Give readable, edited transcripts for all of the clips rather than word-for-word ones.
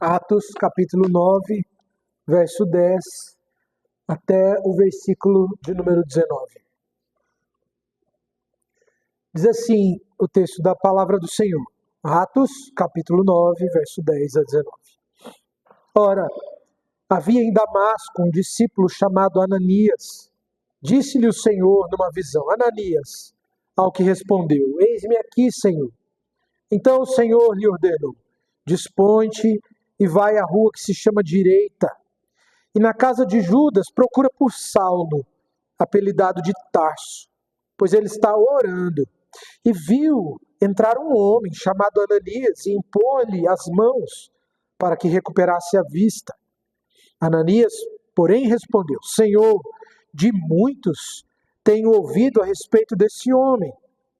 Atos capítulo 9, verso 10 até o versículo de número 19. Diz assim o texto da palavra do Senhor. Atos capítulo 9, verso 10 a 19. Ora, havia em Damasco um discípulo chamado Ananias. Disse-lhe o Senhor numa visão: Ananias. Ao que respondeu: Eis-me aqui, Senhor. Então o Senhor lhe ordenou: Dispõe-te e vai à rua que se chama Direita, e na casa de Judas procura por Saulo, apelidado de Tarso, pois ele está orando. E viu entrar um homem chamado Ananias e impor-lhe as mãos para que recuperasse a vista. Ananias, porém, respondeu: Senhor, de muitos tenho ouvido a respeito desse homem.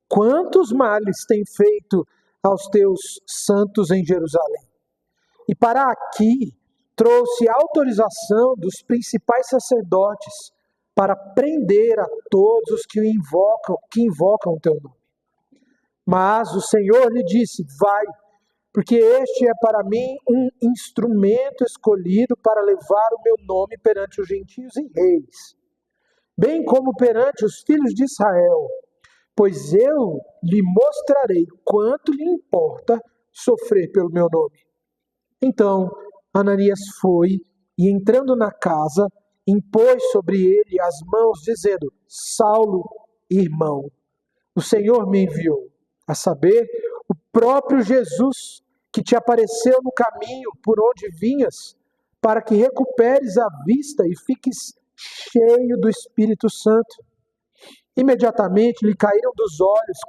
Quantos males tem feito aos teus santos em Jerusalém? E para aqui trouxe autorização dos principais sacerdotes para prender a todos os que invocam o teu nome. Mas o Senhor lhe disse: vai, porque este é para mim um instrumento escolhido para levar o meu nome perante os gentios e reis, bem como perante os filhos de Israel, pois eu lhe mostrarei quanto lhe importa sofrer pelo meu nome. Então Ananias foi e, entrando na casa, impôs sobre ele as mãos, dizendo: Saulo, irmão, o Senhor me enviou, a saber, o próprio Jesus, que te apareceu no caminho por onde vinhas, para que recuperes a vista e fiques cheio do Espírito Santo. Imediatamente lhe caíram dos olhos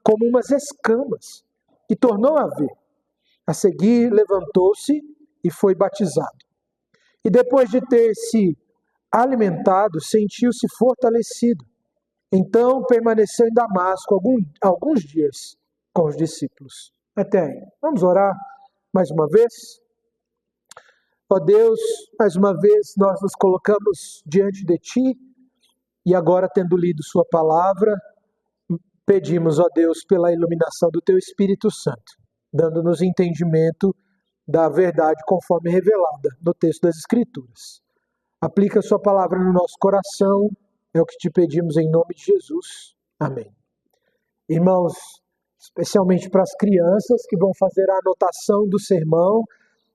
como umas escamas, e tornou a ver. A seguir levantou-se e foi batizado. E depois de ter se alimentado, sentiu-se fortalecido. Então permaneceu em Damasco alguns dias com os discípulos. Até aí. Vamos orar mais uma vez? Ó Deus, mais uma vez nós nos colocamos diante de Ti e agora, tendo lido Sua palavra, pedimos, ó Deus, pela iluminação do Teu Espírito Santo, dando-nos entendimento da verdade conforme revelada no texto das Escrituras. Aplica a Sua palavra no nosso coração, é o que te pedimos em nome de Jesus. Amém. Irmãos, especialmente para as crianças que vão fazer a anotação do sermão,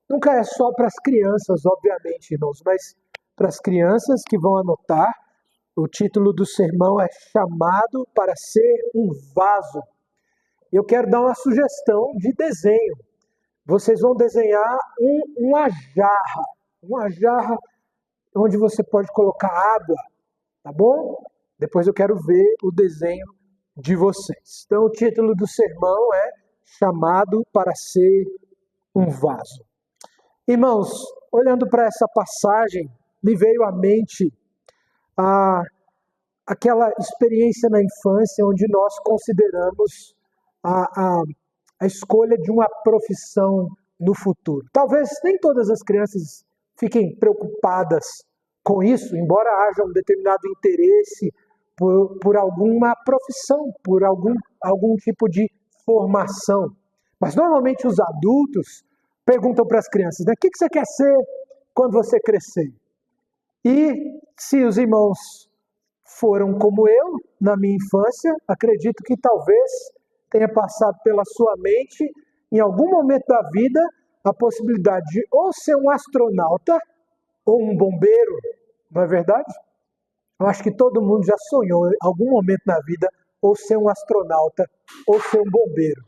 nunca é só para as crianças, obviamente, irmãos, mas para as crianças que vão anotar, o título do sermão é Chamado para Ser um Vaso. Eu quero dar uma sugestão de desenho. Vocês vão desenhar uma jarra onde você pode colocar água, tá bom? Depois eu quero ver o desenho de vocês. Então o título do sermão é Chamado para Ser um Vaso. Irmãos, olhando para essa passagem, me veio à mente aquela experiência na infância onde nós consideramos a escolha de uma profissão no futuro. Talvez nem todas as crianças fiquem preocupadas com isso, embora haja um determinado interesse por alguma profissão, por algum tipo de formação. Mas normalmente os adultos perguntam para as crianças, né? O que você quer ser quando você crescer? E se os irmãos foram como eu, na minha infância, acredito que talvez tenha passado pela sua mente, em algum momento da vida, a possibilidade de ou ser um astronauta ou um bombeiro, não é verdade? Eu acho que todo mundo já sonhou em algum momento na vida ou ser um astronauta ou ser um bombeiro.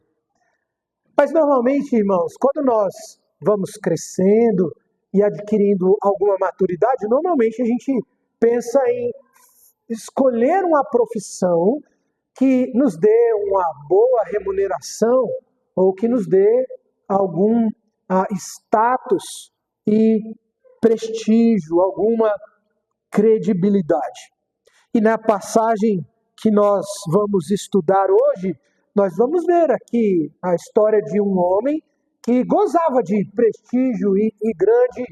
Mas normalmente, irmãos, quando nós vamos crescendo e adquirindo alguma maturidade, normalmente a gente pensa em escolher uma profissão que nos dê uma boa remuneração ou que nos dê algum status e prestígio, alguma credibilidade. E na passagem que nós vamos estudar hoje, nós vamos ver aqui a história de um homem que gozava de prestígio e grande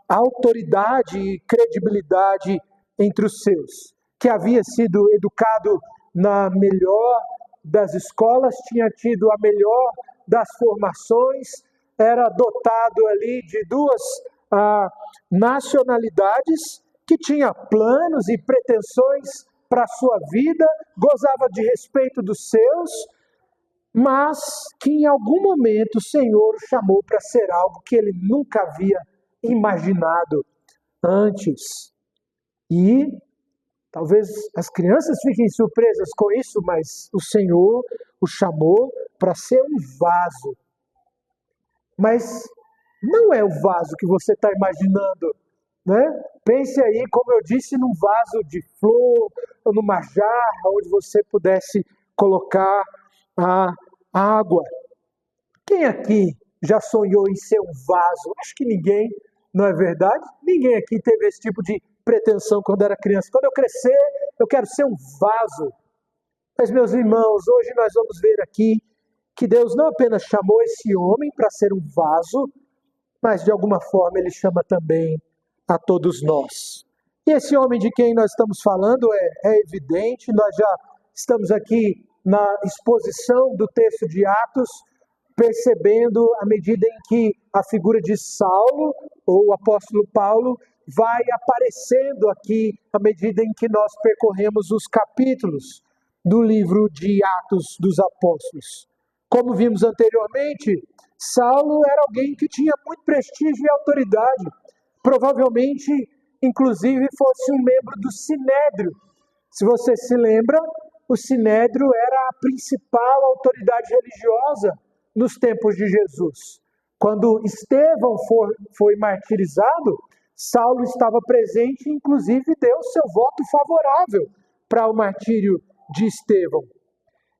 autoridade e credibilidade entre os seus, que havia sido educado na melhor das escolas, tinha tido a melhor das formações, era dotado ali de duas nacionalidades, que tinha planos e pretensões para a sua vida, gozava de respeito dos seus, mas que em algum momento o Senhor o chamou para ser algo que ele nunca havia imaginado antes. E talvez as crianças fiquem surpresas com isso, mas o Senhor o chamou para ser um vaso. Mas não é o vaso que você está imaginando, né? Pense aí, como eu disse, num vaso de flor, ou numa jarra, onde você pudesse colocar a água. Quem aqui já sonhou em ser um vaso? Acho que ninguém, não é verdade? Ninguém aqui teve esse tipo de pretensão quando era criança. Quando eu crescer, eu quero ser um vaso. Mas, meus irmãos, hoje nós vamos ver aqui que Deus não apenas chamou esse homem para ser um vaso, mas de alguma forma ele chama também a todos nós. E esse homem de quem nós estamos falando é evidente, nós já estamos aqui na exposição do texto de Atos, percebendo à medida em que a figura de Saulo, ou o apóstolo Paulo, vai aparecendo aqui à medida em que nós percorremos os capítulos do livro de Atos dos Apóstolos. Como vimos anteriormente, Saulo era alguém que tinha muito prestígio e autoridade. Provavelmente, inclusive, fosse um membro do Sinédrio. Se você se lembra, o Sinédrio era a principal autoridade religiosa nos tempos de Jesus. Quando Estevão foi martirizado, Saulo estava presente e, inclusive, deu seu voto favorável para o martírio de Estevão.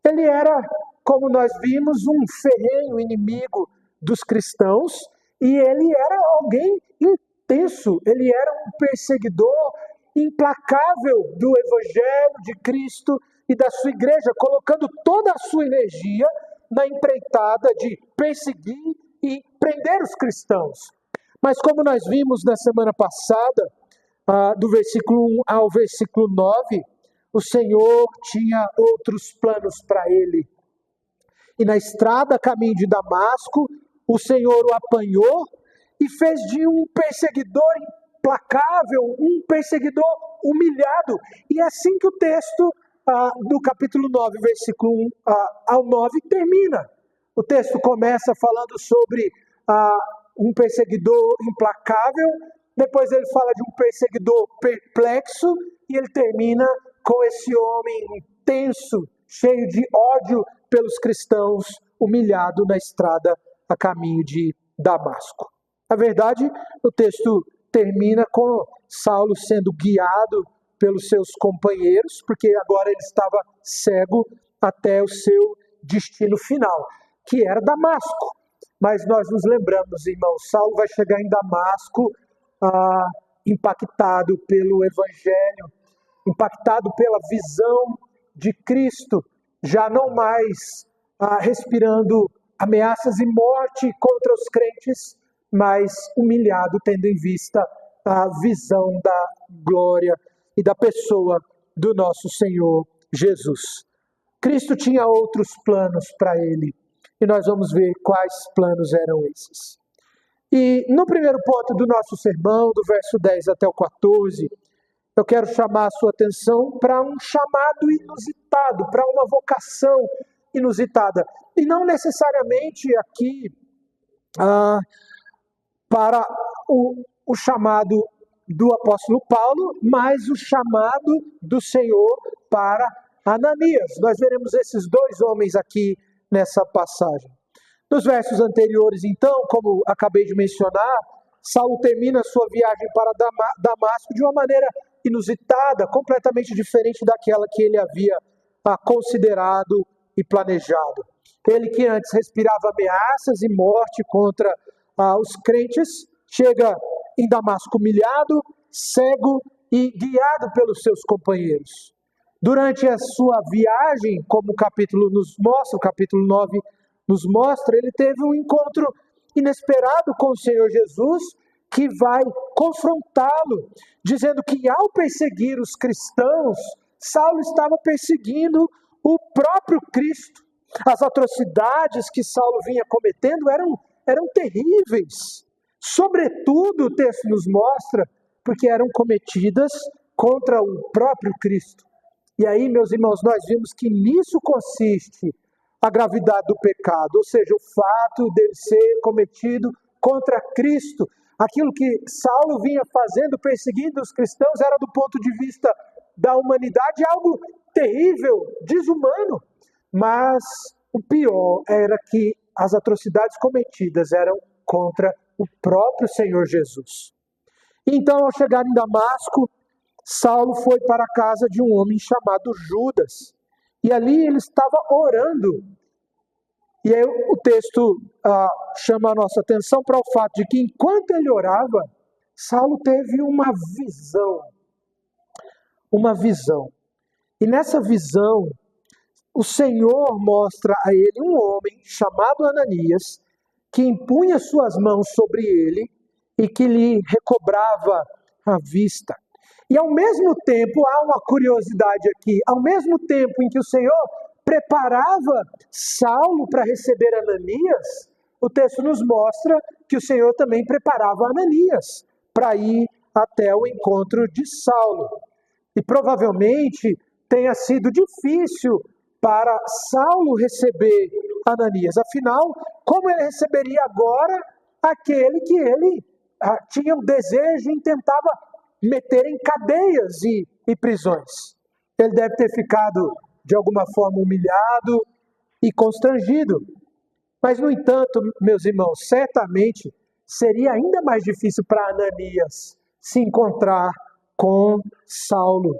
Ele era, como nós vimos, um ferrenho inimigo dos cristãos e ele era alguém intenso, ele era um perseguidor implacável do Evangelho de Cristo e da sua igreja, colocando toda a sua energia na empreitada de perseguir e prender os cristãos. Mas como nós vimos na semana passada, do versículo 1 ao versículo 9, o Senhor tinha outros planos para ele. E na estrada a caminho de Damasco, o Senhor o apanhou e fez de um perseguidor implacável, um perseguidor humilhado. E é assim que o texto do capítulo 9, versículo 1 ao 9 termina. O texto começa falando sobre um perseguidor implacável, depois ele fala de um perseguidor perplexo, e ele termina com esse homem intenso, cheio de ódio pelos cristãos, humilhado na estrada a caminho de Damasco. Na verdade, o texto termina com Saulo sendo guiado pelos seus companheiros, porque agora ele estava cego até o seu destino final, que era Damasco. Mas nós nos lembramos, irmãos, Saulo vai chegar em Damasco impactado pelo Evangelho, impactado pela visão de Cristo, já não mais respirando ameaças e morte contra os crentes, mas humilhado, tendo em vista a visão da glória e da pessoa do nosso Senhor Jesus. Cristo tinha outros planos para ele, e nós vamos ver quais planos eram esses. E no primeiro ponto do nosso sermão, do verso 10 até o 14, eu quero chamar a sua atenção para um chamado inusitado, para uma vocação inusitada. E não necessariamente aqui para o chamado do apóstolo Paulo, mas o chamado do Senhor para Ananias. Nós veremos esses dois homens aqui nessa passagem. Nos versos anteriores, então, como acabei de mencionar, Saulo termina sua viagem para Damasco de uma maneira inusitada, completamente diferente daquela que ele havia considerado e planejado. Ele que antes respirava ameaças e morte contra os crentes, chega em Damasco humilhado, cego e guiado pelos seus companheiros. Durante a sua viagem, como o capítulo nos mostra, o capítulo 9 nos mostra, ele teve um encontro inesperado com o Senhor Jesus, que vai confrontá-lo, dizendo que ao perseguir os cristãos, Saulo estava perseguindo o próprio Cristo. As atrocidades que Saulo vinha cometendo eram terríveis. Sobretudo, o texto nos mostra, porque eram cometidas contra o próprio Cristo. E aí, meus irmãos, nós vimos que nisso consiste a gravidade do pecado, ou seja, o fato dele ser cometido contra Cristo. Aquilo que Saulo vinha fazendo, perseguindo os cristãos, era do ponto de vista da humanidade algo terrível, desumano. Mas o pior era que as atrocidades cometidas eram contra o próprio Senhor Jesus. Então, ao chegar em Damasco, Saulo foi para a casa de um homem chamado Judas. E ali ele estava orando. E aí o texto chama a nossa atenção para o fato de que enquanto ele orava, Saulo teve uma visão. Uma visão. E nessa visão, o Senhor mostra a ele um homem chamado Ananias, que impunha suas mãos sobre ele e que lhe recobrava a vista. E ao mesmo tempo, há uma curiosidade aqui, ao mesmo tempo em que o Senhor preparava Saulo para receber Ananias, o texto nos mostra que o Senhor também preparava Ananias para ir até o encontro de Saulo. E provavelmente tenha sido difícil para Saulo receber Ananias. Afinal, como ele receberia agora aquele que ele tinha o desejo e tentava meter em cadeias e prisões? Ele deve ter ficado, de alguma forma, humilhado e constrangido. Mas, no entanto, meus irmãos, certamente seria ainda mais difícil para Ananias se encontrar com Saulo.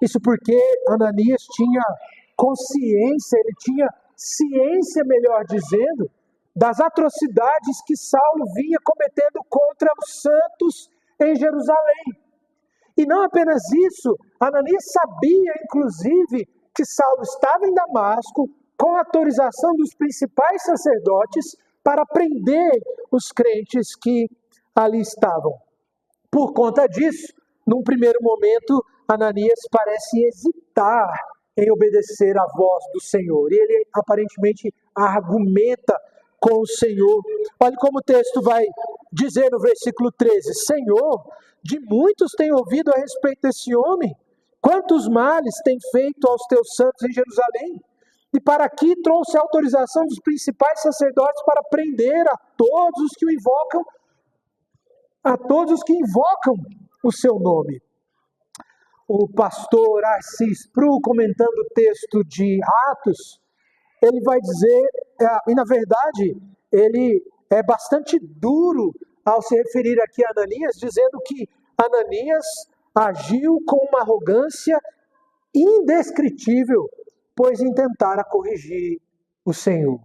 Isso porque Ananias tinha consciência, ele tinha ciência, melhor dizendo, das atrocidades que Saulo vinha cometendo contra os santos em Jerusalém. E não apenas isso, Ananias sabia, inclusive, que Saulo estava em Damasco com autorização dos principais sacerdotes para prender os crentes que ali estavam. Por conta disso, num primeiro momento, Ananias parece hesitar em obedecer à voz do Senhor. E ele aparentemente argumenta com o Senhor. Olha como o texto vai dizer no versículo 13: Senhor, de muitos tenho ouvido a respeito desse homem. Quantos males tem feito aos teus santos em Jerusalém? E para aqui trouxe a autorização dos principais sacerdotes para prender a todos os que o invocam, o seu nome. O pastor Assis Pru, comentando o texto de Atos, ele vai dizer, e na verdade, ele é bastante duro ao se referir aqui a Ananias, dizendo que Ananias agiu com uma arrogância indescritível, pois intentara corrigir o Senhor.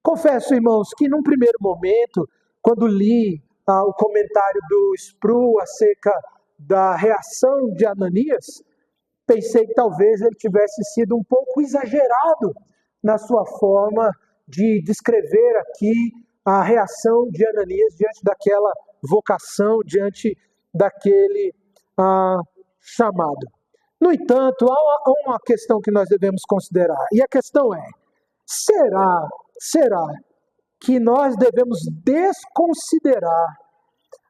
Confesso, irmãos, que num primeiro momento, quando li o comentário do Spru acerca da reação de Ananias, pensei que talvez ele tivesse sido um pouco exagerado na sua forma de descrever aqui a reação de Ananias diante daquela vocação, diante daquele chamado. No entanto, há uma questão que nós devemos considerar, e a questão é: será que nós devemos desconsiderar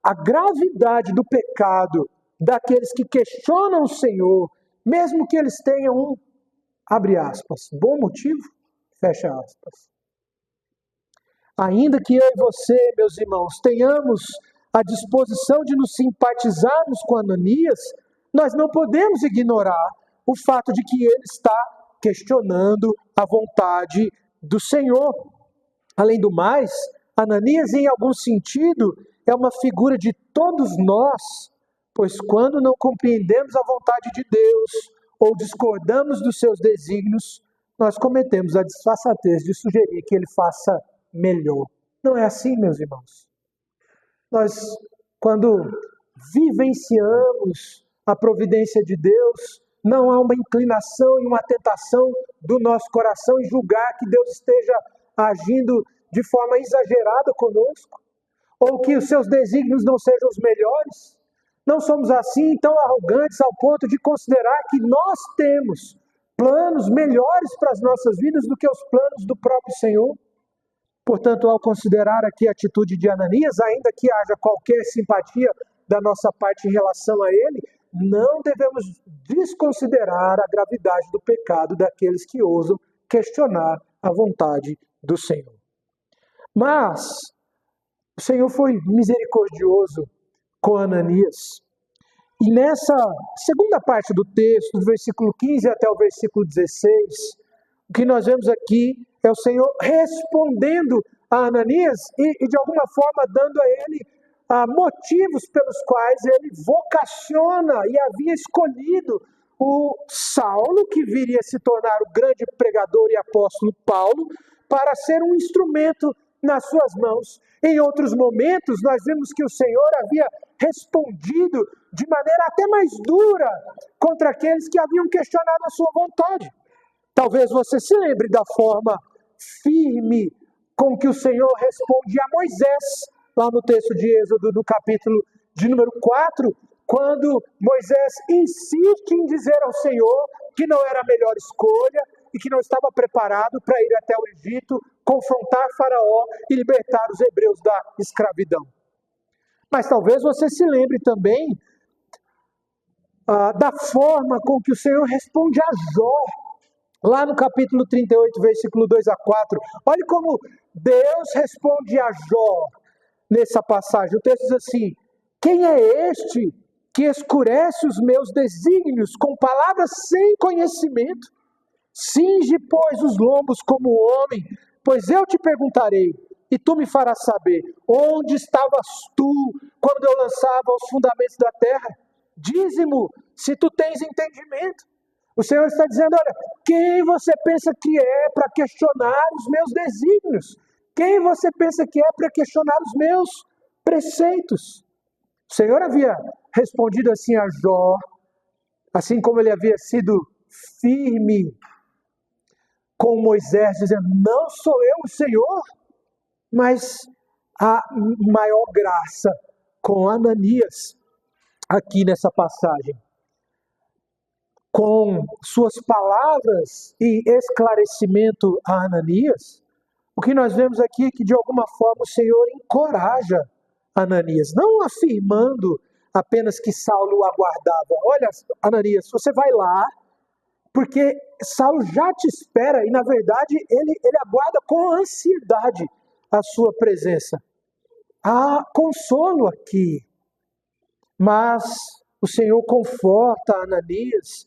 a gravidade do pecado daqueles que questionam o Senhor, mesmo que eles tenham abre aspas, bom motivo, fecha aspas? Ainda que eu e você, meus irmãos, tenhamos a disposição de nos simpatizarmos com Ananias, nós não podemos ignorar o fato de que ele está questionando a vontade do Senhor. Além do mais, Ananias, em algum sentido, é uma figura de todos nós, pois quando não compreendemos a vontade de Deus ou discordamos dos seus desígnios, nós cometemos a desfaçatez de sugerir que ele faça melhor. Não é assim, meus irmãos? Nós, quando vivenciamos a providência de Deus, não há uma inclinação e uma tentação do nosso coração em julgar que Deus esteja agindo de forma exagerada conosco, ou que os seus desígnios não sejam os melhores. Não somos assim tão arrogantes ao ponto de considerar que nós temos planos melhores para as nossas vidas do que os planos do próprio Senhor. Portanto, ao considerar aqui a atitude de Ananias, ainda que haja qualquer simpatia da nossa parte em relação a ele, não devemos desconsiderar a gravidade do pecado daqueles que ousam questionar a vontade do Senhor. Mas o Senhor foi misericordioso com Ananias. E nessa segunda parte do texto, do versículo 15 até o versículo 16, o que nós vemos aqui é o Senhor respondendo a Ananias e de alguma forma dando a ele motivos pelos quais ele vocaciona e havia escolhido o Saulo, que viria a se tornar o grande pregador e apóstolo Paulo, para ser um instrumento nas suas mãos. Em outros momentos, nós vimos que o Senhor havia respondido de maneira até mais dura contra aqueles que haviam questionado a sua vontade. Talvez você se lembre da forma firme com que o Senhor responde a Moisés, lá no texto de Êxodo, no capítulo de número 4, quando Moisés insiste em dizer ao Senhor que não era a melhor escolha e que não estava preparado para ir até o Egito, confrontar Faraó e libertar os hebreus da escravidão. Mas talvez você se lembre também da forma com que o Senhor responde a Jó, lá no capítulo 38, versículo 2 a 4. Olhe como Deus responde a Jó nessa passagem. O texto diz assim: quem é este que escurece os meus desígnios com palavras sem conhecimento? Cinge, pois, os lombos como homem, pois eu te perguntarei, e tu me farás saber, onde estavas tu quando eu lançava os fundamentos da terra? Dize-mo, se tu tens entendimento. O Senhor está dizendo: olha, quem você pensa que é para questionar os meus desígnios? Quem você pensa que é para questionar os meus preceitos? O Senhor havia respondido assim a Jó, assim como ele havia sido firme com Moisés, dizendo: não sou eu o Senhor, mas a maior graça com Ananias, aqui nessa passagem. Com suas palavras e esclarecimento a Ananias, o que nós vemos aqui é que de alguma forma o Senhor encoraja Ananias, não afirmando apenas que Saulo o aguardava. Olha, Ananias, você vai lá, porque Saulo já te espera e, na verdade, ele aguarda com ansiedade a sua presença. Há consolo aqui, mas o Senhor conforta Ananias,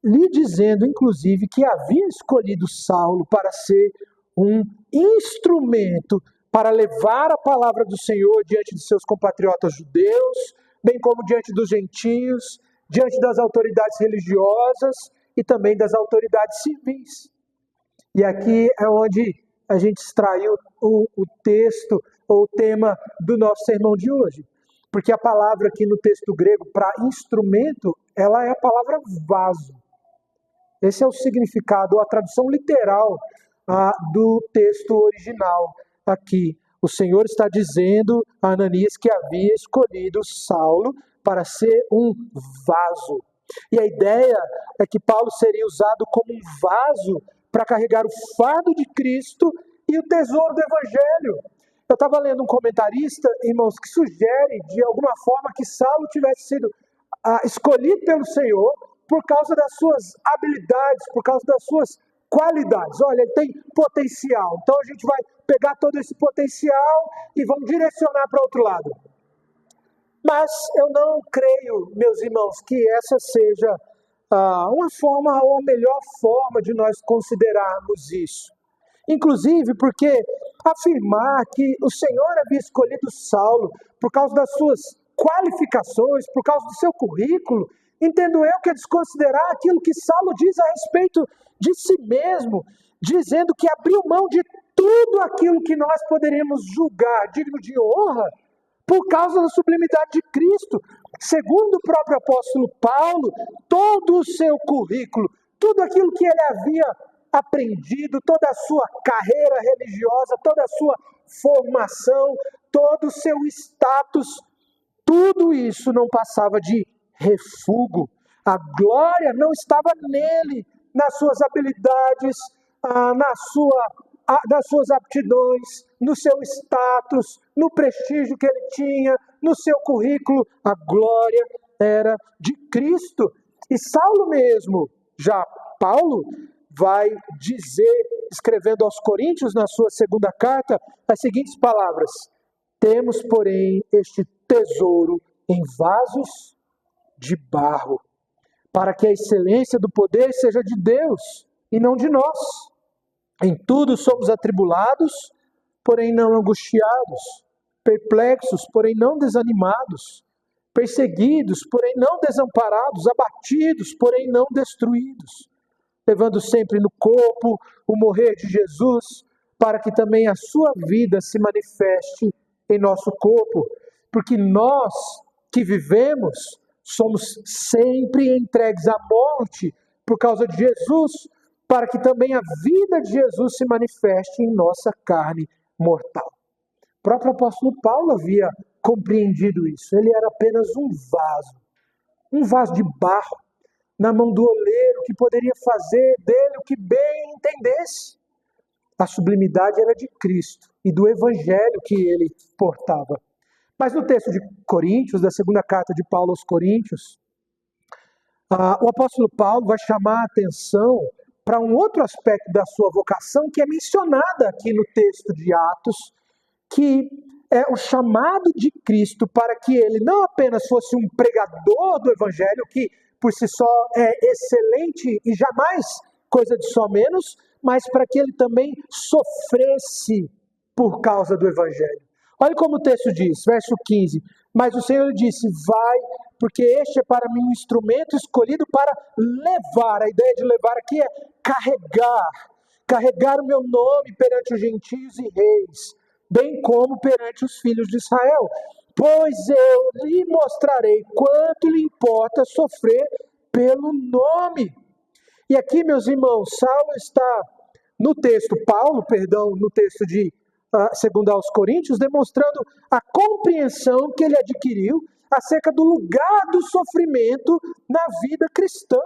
lhe dizendo, inclusive, que havia escolhido Saulo para ser um instrumento para levar a palavra do Senhor diante de seus compatriotas judeus, bem como diante dos gentios, diante das autoridades religiosas e também das autoridades civis. E aqui é onde a gente extraiu o texto ou o tema do nosso sermão de hoje. Porque a palavra aqui no texto grego para instrumento, ela é a palavra vaso. Esse é o significado, a tradução literal do texto original aqui. O Senhor está dizendo a Ananias que havia escolhido Saulo para ser um vaso. E a ideia é que Paulo seria usado como um vaso para carregar o fardo de Cristo e o tesouro do Evangelho. Eu estava lendo um comentarista, irmãos, que sugere de alguma forma que Saulo tivesse sido escolhido pelo Senhor por causa das suas habilidades, por causa das suas qualidades. Olha, ele tem potencial, então a gente vai pegar todo esse potencial e vamos direcionar para outro lado. Mas eu não creio, meus irmãos, que essa seja uma forma ou a melhor forma de nós considerarmos isso. Inclusive porque afirmar que o Senhor havia escolhido Saulo por causa das suas qualificações, por causa do seu currículo, entendo eu que é desconsiderar aquilo que Saulo diz a respeito de si mesmo, dizendo que abriu mão de tudo aquilo que nós poderíamos julgar digno de honra por causa da sublimidade de Cristo. Segundo o próprio apóstolo Paulo, todo o seu currículo, tudo aquilo que ele havia aprendido, toda a sua carreira religiosa, toda a sua formação, todo o seu status, tudo isso não passava de refúgio. A glória não estava nele, nas suas habilidades, na sua das suas aptidões, no seu status, no prestígio que ele tinha, no seu currículo. A glória era de Cristo. E Saulo mesmo, já Paulo, vai dizer, escrevendo aos Coríntios, na sua segunda carta, as seguintes palavras: temos, porém, este tesouro em vasos de barro, para que a excelência do poder seja de Deus e não de nós. Em tudo somos atribulados, porém não angustiados, perplexos, porém não desanimados, perseguidos, porém não desamparados, abatidos, porém não destruídos, levando sempre no corpo o morrer de Jesus, para que também a sua vida se manifeste em nosso corpo, porque nós que vivemos somos sempre entregues à morte por causa de Jesus, para que também a vida de Jesus se manifeste em nossa carne mortal. O próprio apóstolo Paulo havia compreendido isso. Ele era apenas um vaso de barro na mão do oleiro, que poderia fazer dele o que bem entendesse. A sublimidade era de Cristo e do evangelho que ele portava. Mas no texto de Coríntios, da segunda carta de Paulo aos Coríntios, o apóstolo Paulo vai chamar a atenção para um outro aspecto da sua vocação que é mencionada aqui no texto de Atos, que é o chamado de Cristo para que ele não apenas fosse um pregador do evangelho, que por si só é excelente e jamais coisa de só menos, mas para que ele também sofresse por causa do evangelho. Olha como o texto diz, verso 15: mas o Senhor disse, vai, porque este é para mim um instrumento escolhido para levar. A ideia de levar aqui é carregar o meu nome perante os gentios e reis, bem como perante os filhos de Israel. Pois eu lhe mostrarei quanto lhe importa sofrer pelo nome. E aqui, meus irmãos, Paulo, no texto de 2 aos Coríntios, demonstrando a compreensão que ele adquiriu acerca do lugar do sofrimento na vida cristã.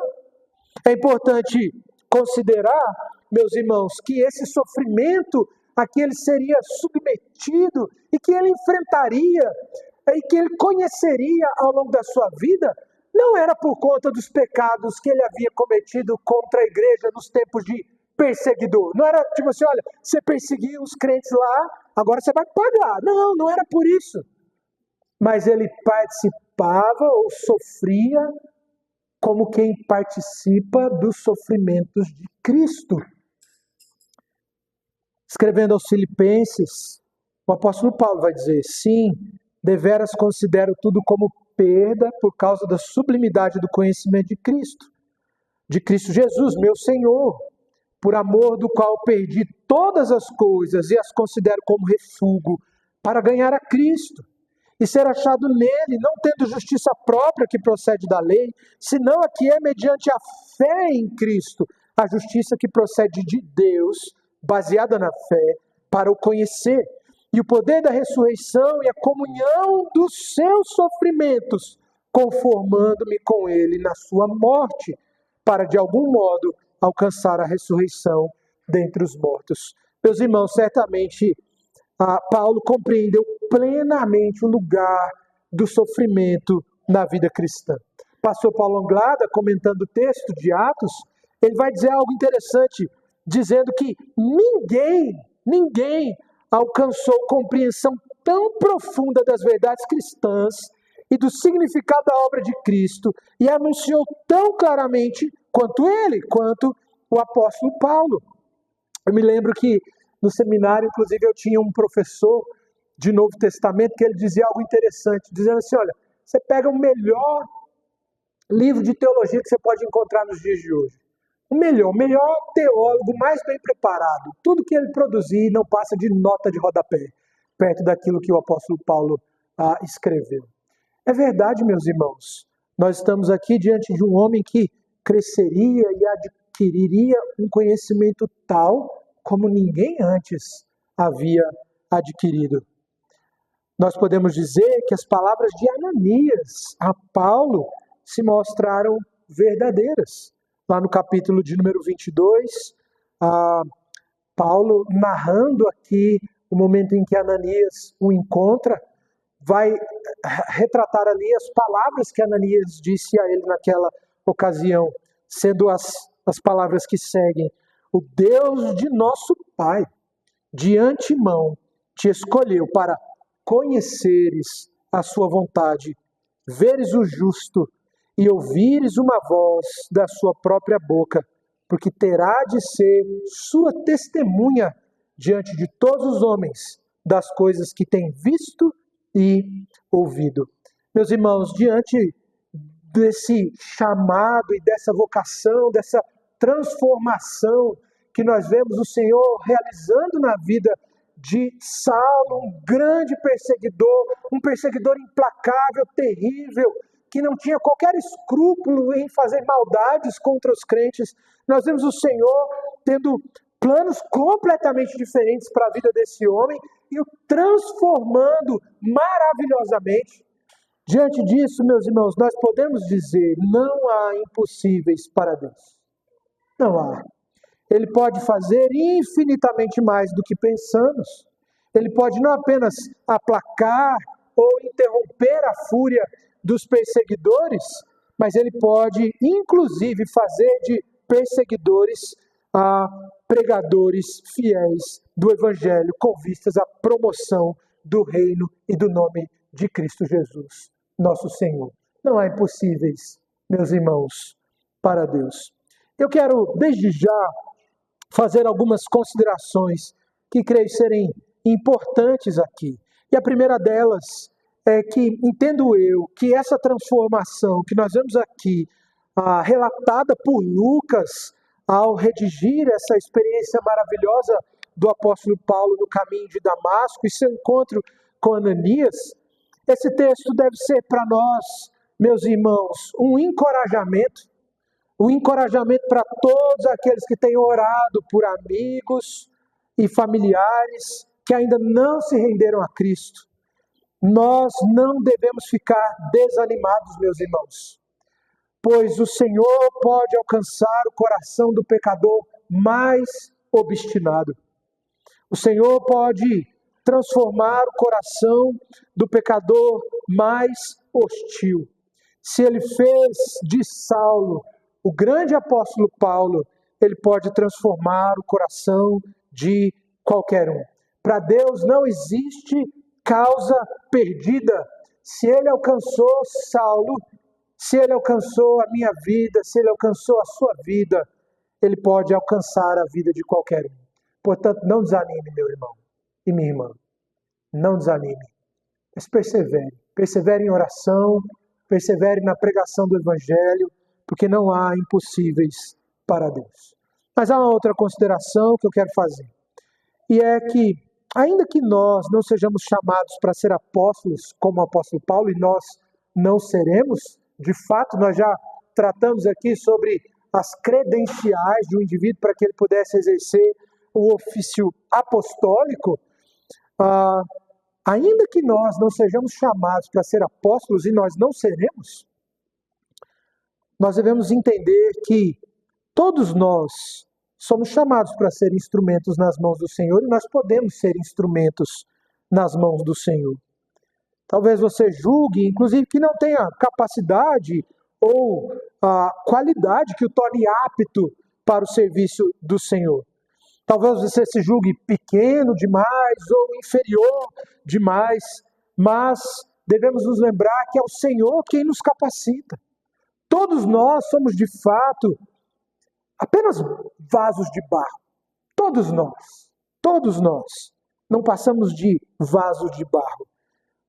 É importante considerar, meus irmãos, que esse sofrimento a que ele seria submetido e que ele enfrentaria e que ele conheceria ao longo da sua vida, não era por conta dos pecados que ele havia cometido contra a igreja nos tempos de perseguidor. Não era tipo assim, olha, você perseguiu os crentes lá, agora você vai pagar. Não, não era por isso. Mas ele participava ou sofria como quem participa dos sofrimentos de Cristo. Escrevendo aos Filipenses, o apóstolo Paulo vai dizer, sim, deveras considero tudo como perda por causa da sublimidade do conhecimento de Cristo Jesus, meu Senhor, por amor do qual perdi todas as coisas e as considero como refúgio para ganhar a Cristo e ser achado nele, não tendo justiça própria que procede da lei, senão a que é mediante a fé em Cristo, a justiça que procede de Deus, baseada na fé, para o conhecer, e o poder da ressurreição e a comunhão dos seus sofrimentos, conformando-me com ele na sua morte, para de algum modo alcançar a ressurreição dentre os mortos. Meus irmãos, certamente Paulo compreendeu plenamente o lugar do sofrimento na vida cristã. Pastor Paulo Anglada, comentando o texto de Atos, ele vai dizer algo interessante, dizendo que ninguém alcançou compreensão tão profunda das verdades cristãs e do significado da obra de Cristo e anunciou tão claramente quanto o apóstolo Paulo. Eu me lembro que no seminário, inclusive, eu tinha um professor de Novo Testamento que ele dizia algo interessante, dizendo assim, olha, você pega o melhor livro de teologia que você pode encontrar nos dias de hoje. O melhor teólogo, mais bem preparado. Tudo que ele produzir não passa de nota de rodapé, perto daquilo que o apóstolo Paulo escreveu. É verdade, meus irmãos. Nós estamos aqui diante de um homem que cresceria e adquiriria um conhecimento tal como ninguém antes havia adquirido. Nós podemos dizer que as palavras de Ananias a Paulo se mostraram verdadeiras. Lá no capítulo de número 22, Paulo, narrando aqui o momento em que Ananias o encontra, vai retratar ali as palavras que Ananias disse a ele naquela ocasião, sendo as palavras que seguem: o Deus de nosso Pai, de antemão, te escolheu para conheceres a sua vontade, veres o justo e ouvires uma voz da sua própria boca, porque terá de ser sua testemunha diante de todos os homens das coisas que tem visto e ouvido. Meus irmãos, diante desse chamado e dessa vocação, dessa transformação que nós vemos o Senhor realizando na vida de Saulo, um grande perseguidor, um perseguidor implacável, terrível, que não tinha qualquer escrúpulo em fazer maldades contra os crentes. Nós vemos o Senhor tendo planos completamente diferentes para a vida desse homem e o transformando maravilhosamente. Diante disso, meus irmãos, nós podemos dizer: não há impossíveis para Deus. Não há. Ele pode fazer infinitamente mais do que pensamos. Ele pode não apenas aplacar ou interromper a fúria dos perseguidores, mas ele pode, inclusive, fazer de perseguidores a pregadores fiéis do Evangelho, com vistas à promoção do reino e do nome de Cristo Jesus, nosso Senhor. Não há impossíveis, meus irmãos, para Deus. Eu quero, desde já, fazer algumas considerações que creio serem importantes aqui. E a primeira delas é que, entendo eu, que essa transformação que nós vemos aqui, relatada por Lucas, ao redigir essa experiência maravilhosa do apóstolo Paulo no caminho de Damasco e seu encontro com Ananias, esse texto deve ser para nós, meus irmãos, um encorajamento para todos aqueles que têm orado por amigos e familiares que ainda não se renderam a Cristo. Nós não devemos ficar desanimados, meus irmãos, pois o Senhor pode alcançar o coração do pecador mais obstinado. O Senhor pode transformar o coração do pecador mais hostil. Se ele fez de Saulo o grande apóstolo Paulo, ele pode transformar o coração de qualquer um. Para Deus não existe causa perdida. Se ele alcançou Saulo, se ele alcançou a minha vida, se ele alcançou a sua vida, ele pode alcançar a vida de qualquer um. Portanto, não desanime, meu irmão e minha irmã. Não desanime. Mas persevere. Persevere em oração, persevere na pregação do Evangelho, porque não há impossíveis para Deus. Mas há uma outra consideração que eu quero fazer. E é que, ainda que nós não sejamos chamados para ser apóstolos, como o apóstolo Paulo, e nós não seremos, de fato, nós já tratamos aqui sobre as credenciais de um indivíduo para que ele pudesse exercer o ofício apostólico, ainda que nós não sejamos chamados para ser apóstolos, e nós não seremos, nós devemos entender que todos nós somos chamados para ser instrumentos nas mãos do Senhor, e nós podemos ser instrumentos nas mãos do Senhor. Talvez você julgue, inclusive, que não tenha capacidade ou qualidade que o torne apto para o serviço do Senhor. Talvez você se julgue pequeno demais ou inferior demais, mas devemos nos lembrar que é o Senhor quem nos capacita. Todos nós somos, de fato, apenas vasos de barro. Todos nós. Não passamos de vasos de barro.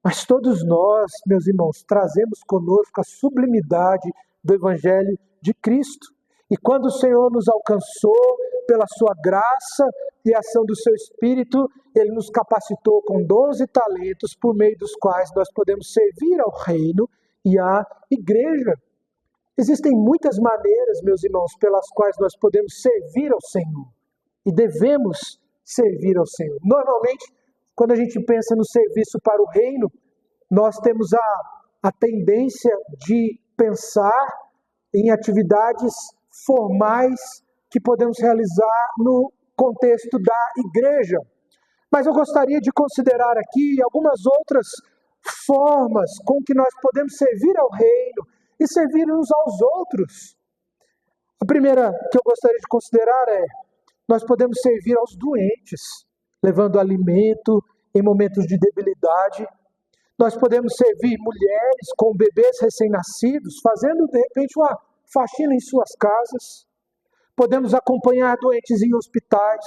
Mas todos nós, meus irmãos, trazemos conosco a sublimidade do Evangelho de Cristo. E quando o Senhor nos alcançou pela sua graça e ação do seu Espírito, Ele nos capacitou com dons e talentos por meio dos quais nós podemos servir ao reino e à igreja. Existem muitas maneiras, meus irmãos, pelas quais nós podemos servir ao Senhor e devemos servir ao Senhor. Normalmente, quando a gente pensa no serviço para o reino, nós temos a tendência de pensar em atividades formais que podemos realizar no contexto da igreja. Mas eu gostaria de considerar aqui algumas outras formas com que nós podemos servir ao reino e servir uns aos outros. A primeira que eu gostaria de considerar é: nós podemos servir aos doentes, levando alimento em momentos de debilidade. Nós podemos servir mulheres com bebês recém-nascidos, fazendo de repente uma faxina em suas casas. Podemos acompanhar doentes em hospitais.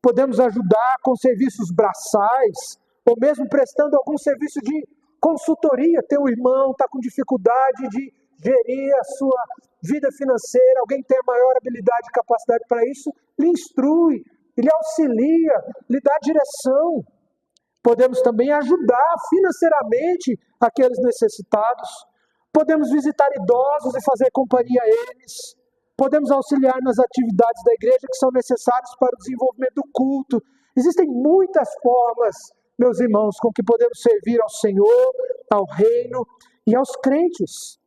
Podemos ajudar com serviços braçais, ou mesmo prestando algum serviço de consultoria. Teu irmão está com dificuldade de gerir a sua vida financeira, alguém tem a maior habilidade e capacidade para isso, lhe instrui, lhe auxilia, lhe dá direção. Podemos também ajudar financeiramente aqueles necessitados. Podemos visitar idosos e fazer companhia a eles. Podemos auxiliar nas atividades da igreja que são necessárias para o desenvolvimento do culto. Existem muitas formas, meus irmãos, com que podemos servir ao Senhor, ao reino e aos crentes.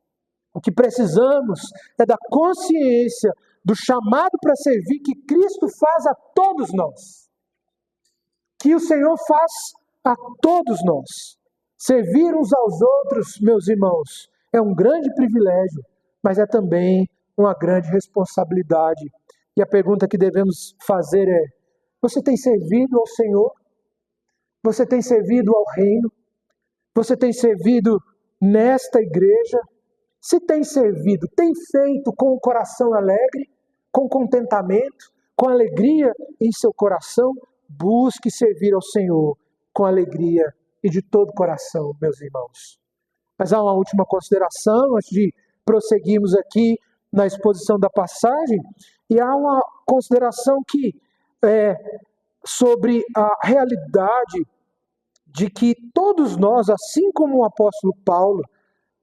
O que precisamos é da consciência do chamado para servir que Cristo faz a todos nós. Que o Senhor faz a todos nós. Servir uns aos outros, meus irmãos, é um grande privilégio, mas é também uma grande responsabilidade. E a pergunta que devemos fazer é: você tem servido ao Senhor? Você tem servido ao reino? Você tem servido nesta igreja? Se tem servido, tem feito com o coração alegre, com contentamento, com alegria em seu coração? Busque servir ao Senhor com alegria e de todo o coração, meus irmãos. Mas há uma última consideração antes de prosseguirmos aqui na exposição da passagem, e há uma consideração que é sobre a realidade de que todos nós, assim como o apóstolo Paulo,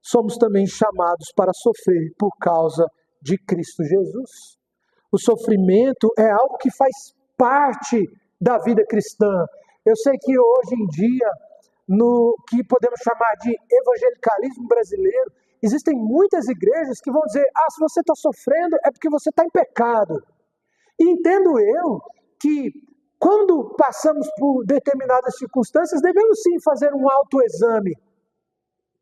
somos também chamados para sofrer por causa de Cristo Jesus. O sofrimento é algo que faz parte da vida cristã. Eu sei que hoje em dia, no que podemos chamar de evangelicalismo brasileiro, existem muitas igrejas que vão dizer: se você está sofrendo é porque você está em pecado. E entendo eu que quando passamos por determinadas circunstâncias, devemos sim fazer um autoexame.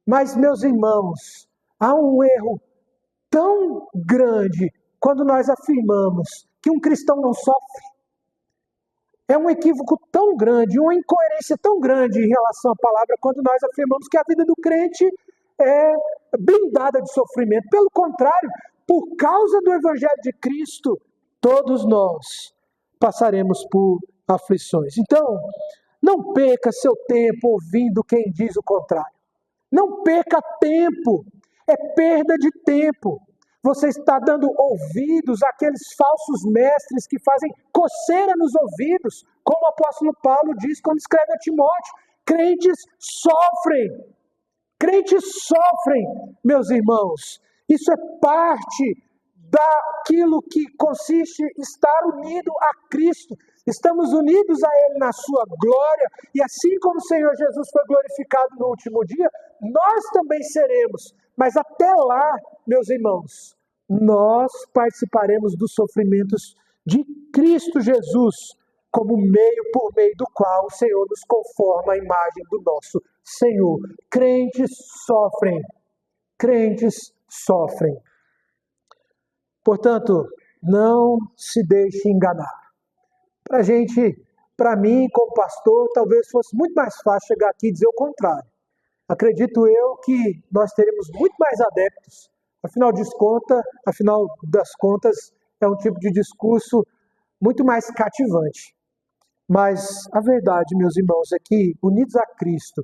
Mas, meus irmãos, há um erro tão grande quando nós afirmamos que um cristão não sofre. É um equívoco tão grande, uma incoerência tão grande em relação à palavra quando nós afirmamos que a vida do crente é blindada de sofrimento. Pelo contrário, por causa do Evangelho de Cristo, todos nós passaremos por aflições. Então, não perca seu tempo ouvindo quem diz o contrário. Não perca tempo, é perda de tempo. Você está dando ouvidos àqueles falsos mestres que fazem coceira nos ouvidos, como o apóstolo Paulo diz quando escreve a Timóteo: crentes sofrem. Crentes sofrem, meus irmãos. Isso é parte daquilo que consiste em estar unido a Cristo. Estamos unidos a Ele na sua glória, e assim como o Senhor Jesus foi glorificado no último dia, nós também seremos. Mas até lá, meus irmãos, nós participaremos dos sofrimentos de Cristo Jesus, como meio por meio do qual o Senhor nos conforma à imagem do nosso Senhor. Crentes sofrem. Crentes sofrem. Portanto, não se deixe enganar. Para mim, como pastor, talvez fosse muito mais fácil chegar aqui e dizer o contrário. Acredito eu que nós teremos muito mais adeptos. Afinal das contas, é um tipo de discurso muito mais cativante. Mas a verdade, meus irmãos, é que, unidos a Cristo,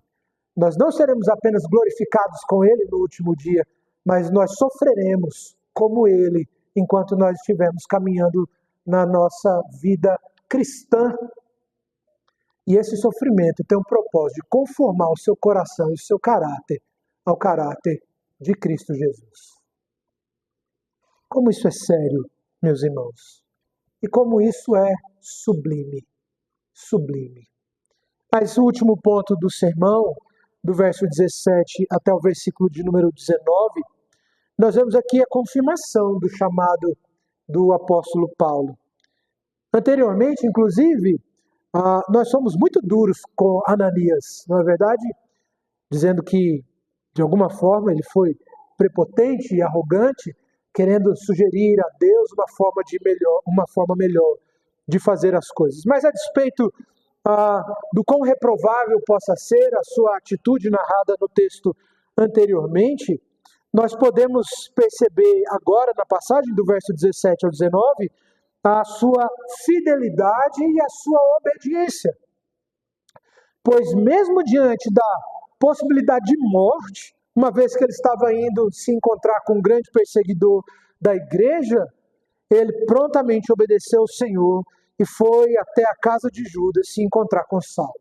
nós não seremos apenas glorificados com Ele no último dia, mas nós sofreremos como Ele, enquanto nós estivermos caminhando na nossa vida cristã. E esse sofrimento tem um propósito de conformar o seu coração e o seu caráter ao caráter de Cristo Jesus. Como isso é sério, meus irmãos. E como isso é sublime. Sublime. Mas o último ponto do sermão, do verso 17 até o versículo de número 19, nós vemos aqui a confirmação do chamado do apóstolo Paulo. Anteriormente, inclusive, nós somos muito duros com Ananias, não é verdade? Dizendo que, de alguma forma, ele foi prepotente e arrogante, querendo sugerir a Deus uma forma melhor de fazer as coisas. Mas a despeito do quão reprovável possa ser a sua atitude narrada no texto anteriormente, nós podemos perceber agora, na passagem do verso 17 ao 19, a sua fidelidade e a sua obediência. Pois mesmo diante da possibilidade de morte, uma vez que ele estava indo se encontrar com um grande perseguidor da igreja, ele prontamente obedeceu ao Senhor e foi até a casa de Judas se encontrar com Saulo.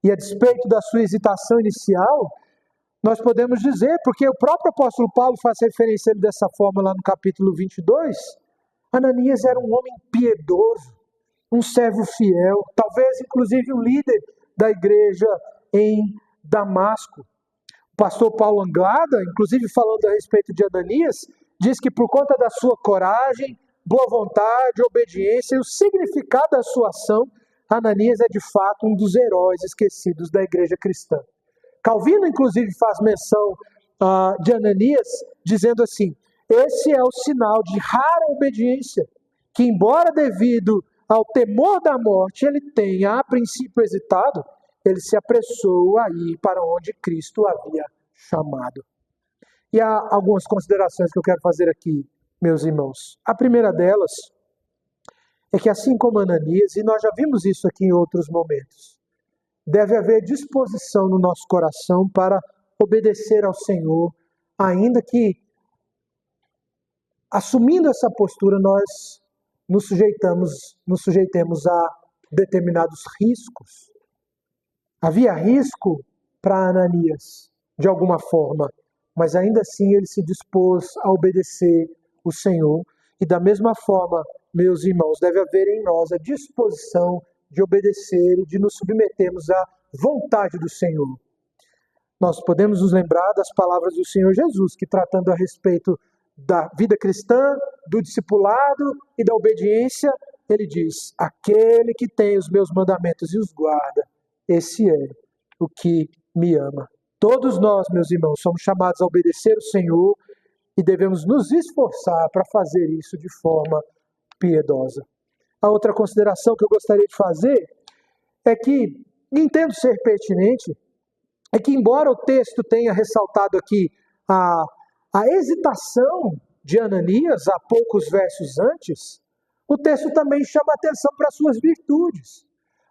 E a despeito da sua hesitação inicial, nós podemos dizer, porque o próprio apóstolo Paulo faz referência a ele dessa forma lá no capítulo 22, Ananias era um homem piedoso, um servo fiel, talvez inclusive um líder da igreja em Damasco. O pastor Paulo Anglada, inclusive falando a respeito de Ananias, diz que por conta da sua coragem, boa vontade, obediência e o significado da sua ação, Ananias é de fato um dos heróis esquecidos da igreja cristã. Calvino, inclusive, faz menção de Ananias, dizendo assim: esse é o sinal de rara obediência, que embora devido ao temor da morte ele tenha a princípio hesitado, ele se apressou a ir para onde Cristo o havia chamado. E há algumas considerações que eu quero fazer aqui, meus irmãos. A primeira delas é que, assim como Ananias, e nós já vimos isso aqui em outros momentos, deve haver disposição no nosso coração para obedecer ao Senhor, ainda que, assumindo essa postura, nós nos sujeitemos a determinados riscos. Havia risco para Ananias, de alguma forma, mas ainda assim ele se dispôs a obedecer o Senhor. E da mesma forma, meus irmãos, deve haver em nós a disposição de obedecer e de nos submetermos à vontade do Senhor. Nós podemos nos lembrar das palavras do Senhor Jesus, que tratando a respeito da vida cristã, do discipulado e da obediência, ele diz: aquele que tem os meus mandamentos e os guarda, esse é o que me ama. Todos nós, meus irmãos, somos chamados a obedecer o Senhor e devemos nos esforçar para fazer isso de forma piedosa. A outra consideração que eu gostaria de fazer é que, entendo ser pertinente, é que embora o texto tenha ressaltado aqui a hesitação de Ananias há poucos versos antes, o texto também chama atenção para as suas virtudes.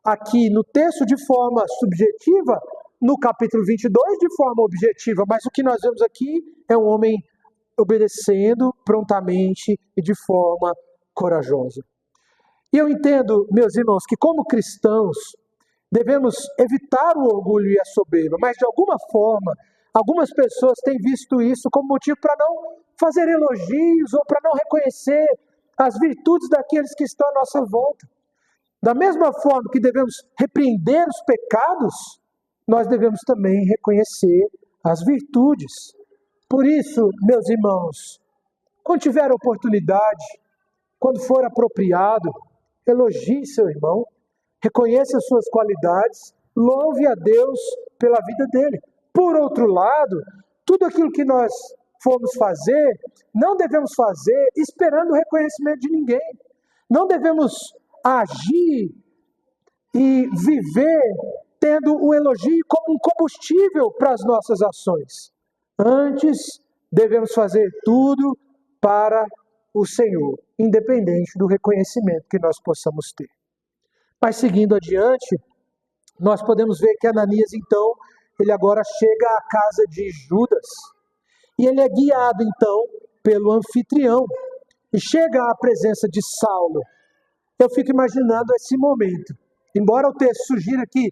Aqui no texto de forma subjetiva, no capítulo 22 de forma objetiva, mas o que nós vemos aqui é um homem obedecendo prontamente e de forma corajosa. E eu entendo, meus irmãos, que como cristãos devemos evitar o orgulho e a soberba, mas de alguma forma, algumas pessoas têm visto isso como motivo para não fazer elogios ou para não reconhecer as virtudes daqueles que estão à nossa volta. Da mesma forma que devemos repreender os pecados, nós devemos também reconhecer as virtudes. Por isso, meus irmãos, quando tiver oportunidade, quando for apropriado, elogie seu irmão, reconheça as suas qualidades, louve a Deus pela vida dele. Por outro lado, tudo aquilo que nós formos fazer, não devemos fazer esperando o reconhecimento de ninguém. Não devemos agir e viver tendo o elogio como um combustível para as nossas ações. Antes, devemos fazer tudo para o Senhor, independente do reconhecimento que nós possamos ter. Mas seguindo adiante, nós podemos ver que Ananias, então, ele agora chega à casa de Judas. E ele é guiado, então, pelo anfitrião. E chega à presença de Saulo. Eu fico imaginando esse momento. Embora o texto sugira que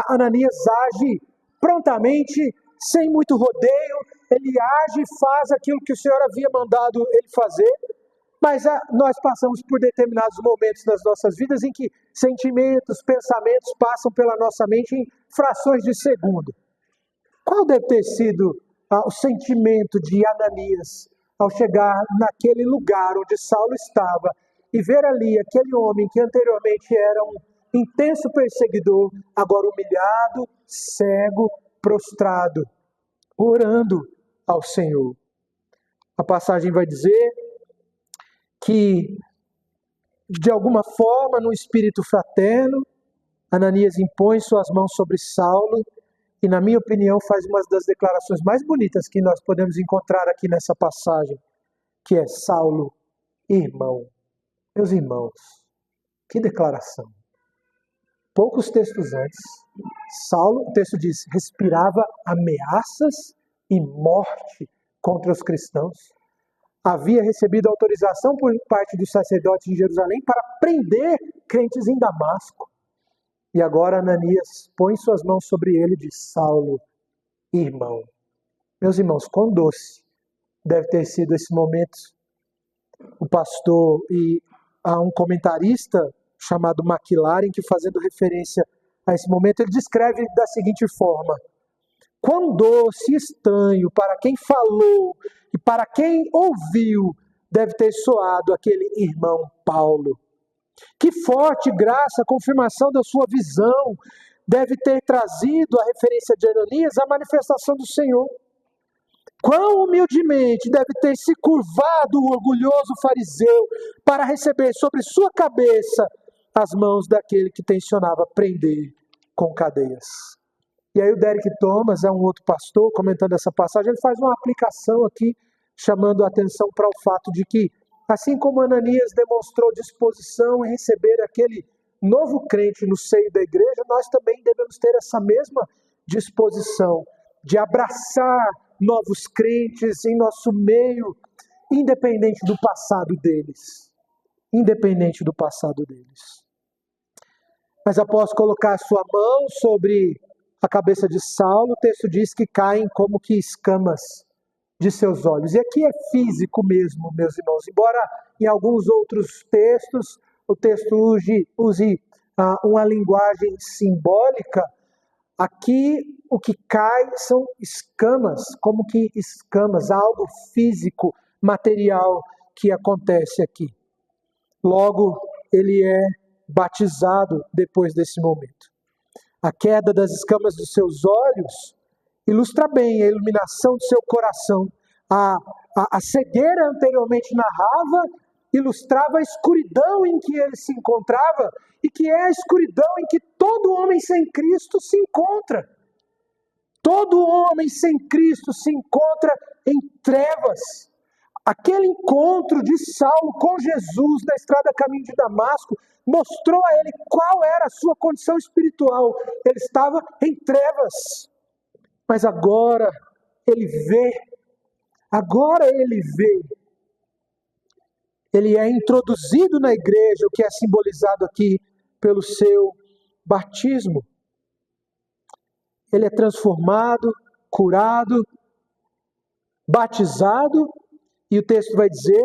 Ananias age prontamente, sem muito rodeio, ele age e faz aquilo que o Senhor havia mandado ele fazer, mas nós passamos por determinados momentos das nossas vidas em que sentimentos, pensamentos passam pela nossa mente em frações de segundo. Qual deve ter sido o sentimento de Ananias ao chegar naquele lugar onde Saulo estava e ver ali aquele homem que anteriormente era um intenso perseguidor, agora humilhado, cego, prostrado, orando ao Senhor. A passagem vai dizer que, de alguma forma, no espírito fraterno, Ananias impõe suas mãos sobre Saulo e, na minha opinião, faz uma das declarações mais bonitas que nós podemos encontrar aqui nessa passagem, que é: Saulo, irmão. Meus irmãos, que declaração. Poucos textos antes, Saulo, o texto diz, respirava ameaças e morte contra os cristãos. Havia recebido autorização por parte dos sacerdotes de Jerusalém para prender crentes em Damasco. E agora Ananias põe suas mãos sobre ele e diz: Saulo, irmão. Meus irmãos, quão doce deve ter sido esse momento. O pastor e um comentarista chamado McLaren, que, fazendo referência a esse momento, ele descreve da seguinte forma: quão doce e estranho para quem falou e para quem ouviu deve ter soado aquele irmão Paulo. Que forte graça, confirmação da sua visão deve ter trazido a referência de Ananias à manifestação do Senhor. Quão humildemente deve ter se curvado o orgulhoso fariseu para receber sobre sua cabeça as mãos daquele que tensionava prender com cadeias. E aí o Derek Thomas, é um outro pastor, comentando essa passagem, ele faz uma aplicação aqui, chamando a atenção para o fato de que, assim como Ananias demonstrou disposição em receber aquele novo crente no seio da igreja, nós também devemos ter essa mesma disposição de abraçar novos crentes em nosso meio, independente do passado deles. Independente do passado deles. Mas após colocar sua mão sobre a cabeça de Saulo, o texto diz que caem como que escamas de seus olhos. E aqui é físico mesmo, meus irmãos. Embora em alguns outros textos o texto use uma linguagem simbólica, aqui o que cai são escamas, como que escamas, algo físico, material que acontece aqui. Logo, ele é batizado depois desse momento. A queda das escamas dos seus olhos ilustra bem a iluminação do seu coração. A cegueira anteriormente narrava, ilustrava a escuridão em que ele se encontrava e que é a escuridão em que todo homem sem Cristo se encontra. Todo homem sem Cristo se encontra em trevas. Aquele encontro de Saulo com Jesus na estrada caminho de Damasco mostrou a ele qual era a sua condição espiritual. Ele estava em trevas. Mas agora ele vê. Ele é introduzido na igreja, o que é simbolizado aqui pelo seu batismo. Ele é transformado, curado, batizado, e o texto vai dizer,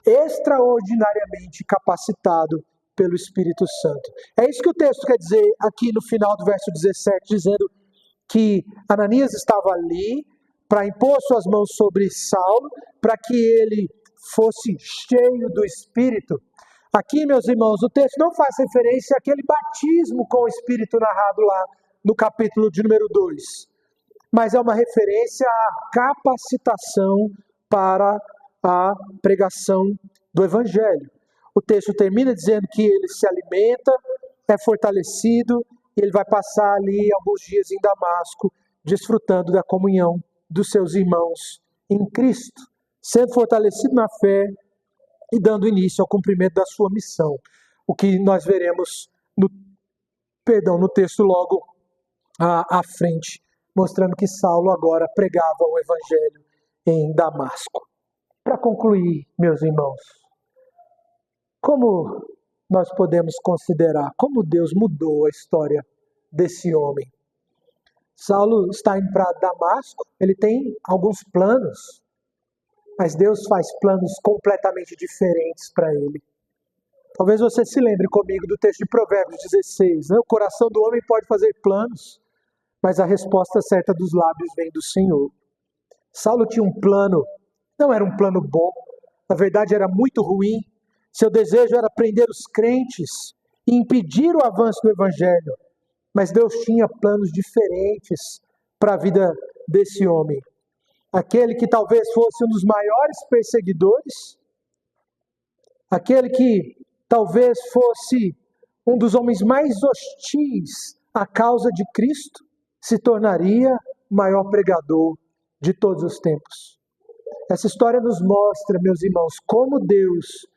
extraordinariamente capacitado pelo Espírito Santo. É isso que o texto quer dizer aqui no final do verso 17, dizendo que Ananias estava ali para impor suas mãos sobre Saulo, para que ele fosse cheio do Espírito. Aqui, meus irmãos, o texto não faz referência àquele batismo com o Espírito narrado lá no capítulo de número 2, mas é uma referência à capacitação para a pregação do Evangelho. O texto termina dizendo que ele se alimenta, é fortalecido, e ele vai passar ali alguns dias em Damasco, desfrutando da comunhão dos seus irmãos em Cristo, sendo fortalecido na fé e dando início ao cumprimento da sua missão. O que nós veremos no texto logo à frente, mostrando que Saulo agora pregava o Evangelho em Damasco. Para concluir, meus irmãos, como nós podemos considerar como Deus mudou a história desse homem? Saulo está indo para Damasco, ele tem alguns planos, mas Deus faz planos completamente diferentes para ele. Talvez você se lembre comigo do texto de Provérbios 16, né? O coração do homem pode fazer planos, mas a resposta certa dos lábios vem do Senhor. Saulo tinha um plano, não era um plano bom, na verdade era muito ruim, Seu desejo era prender os crentes e impedir o avanço do evangelho. Mas Deus tinha planos diferentes para a vida desse homem. Aquele que talvez fosse um dos maiores perseguidores, aquele que talvez fosse um dos homens mais hostis à causa de Cristo, se tornaria o maior pregador de todos os tempos. Essa história nos mostra, meus irmãos, como Deus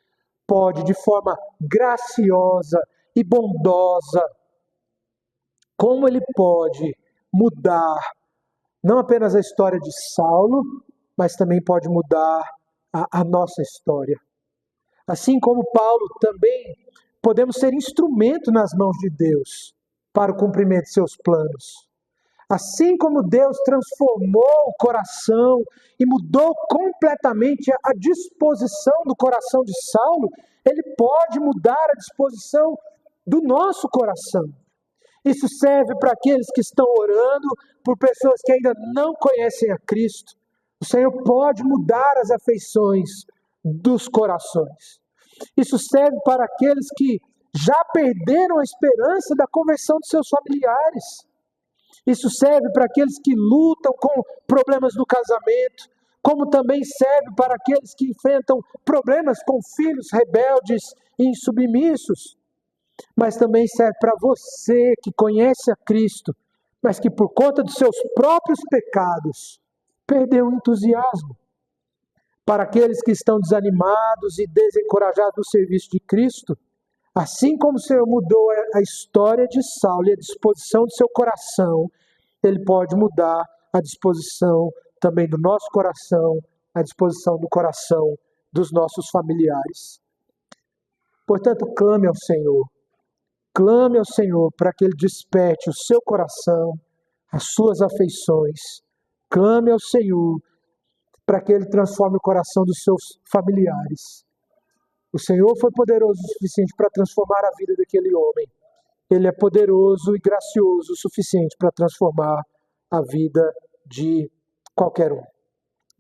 pode, de forma graciosa e bondosa, como Ele pode mudar não apenas a história de Saulo, mas também pode mudar a nossa história. Assim como Paulo, também podemos ser instrumento nas mãos de Deus para o cumprimento de seus planos. Assim como Deus transformou o coração e mudou completamente a disposição do coração de Saulo, Ele pode mudar a disposição do nosso coração. Isso serve para aqueles que estão orando por pessoas que ainda não conhecem a Cristo. O Senhor pode mudar as afeições dos corações. Isso serve para aqueles que já perderam a esperança da conversão de seus familiares. Isso serve para aqueles que lutam com problemas no casamento, como também serve para aqueles que enfrentam problemas com filhos rebeldes e insubmissos. Mas também serve para você que conhece a Cristo, mas que por conta dos seus próprios pecados perdeu o entusiasmo. Para aqueles que estão desanimados e desencorajados no serviço de Cristo, assim como o Senhor mudou a história de Saulo e a disposição do seu coração, Ele pode mudar a disposição também do nosso coração, a disposição do coração dos nossos familiares. Portanto, clame ao Senhor. Clame ao Senhor para que Ele desperte o seu coração, as suas afeições. Clame ao Senhor para que Ele transforme o coração dos seus familiares. O Senhor foi poderoso o suficiente para transformar a vida daquele homem. Ele é poderoso e gracioso o suficiente para transformar a vida de qualquer um.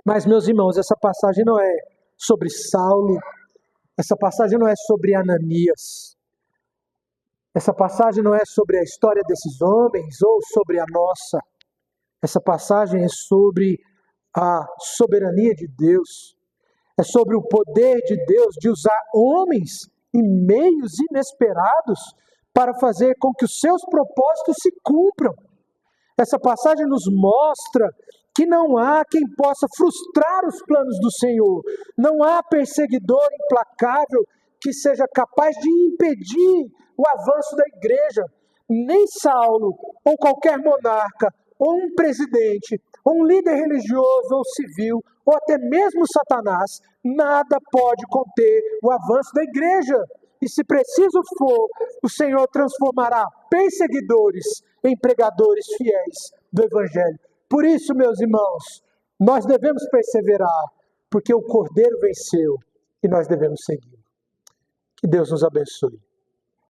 Mas, meus irmãos, essa passagem não é sobre Saulo, essa passagem não é sobre Ananias. Essa passagem não é sobre a história desses homens ou sobre a nossa. Essa passagem é sobre a soberania de Deus. É sobre o poder de Deus de usar homens e meios inesperados para fazer com que os seus propósitos se cumpram. Essa passagem nos mostra que não há quem possa frustrar os planos do Senhor. Não há perseguidor implacável que seja capaz de impedir o avanço da igreja. Nem Saulo, ou qualquer monarca, ou um presidente, ou um líder religioso ou civil, ou até mesmo Satanás, nada pode conter o avanço da igreja. E se preciso for, o Senhor transformará perseguidores em pregadores fiéis do Evangelho. Por isso, meus irmãos, nós devemos perseverar, porque o Cordeiro venceu e nós devemos seguir. Que Deus nos abençoe.